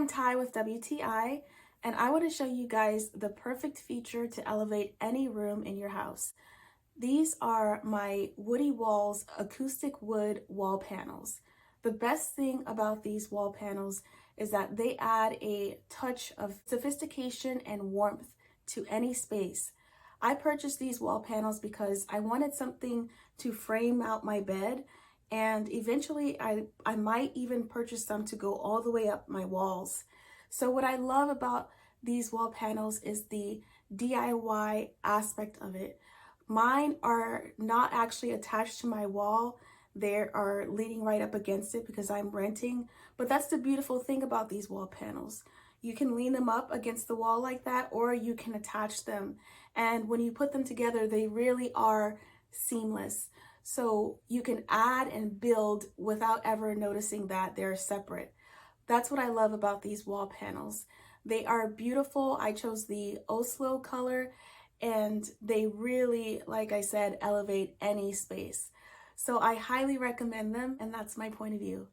I'm Ty with WTI, and I want to show you guys the perfect feature to elevate any room in your house. These are my Woody Walls acoustic wood wall panels. The best thing about these wall panels is that they add a touch of sophistication and warmth to any space. I purchased these wall panels because I wanted something to frame out my bed, and eventually I might even purchase some to go all the way up my walls. So what I love about these wall panels is the DIY aspect of it. Mine are not actually attached to my wall. They are leaning right up against it because I'm renting. But that's the beautiful thing about these wall panels. You can lean them up against the wall like that, or you can attach them. And when you put them together, they really are seamless. So you can add and build without ever noticing that they're separate. That's what I love about these wall panels. They are beautiful. I chose the Oslo color, and they really, like I said, elevate any space. So I highly recommend them, and that's my point of view.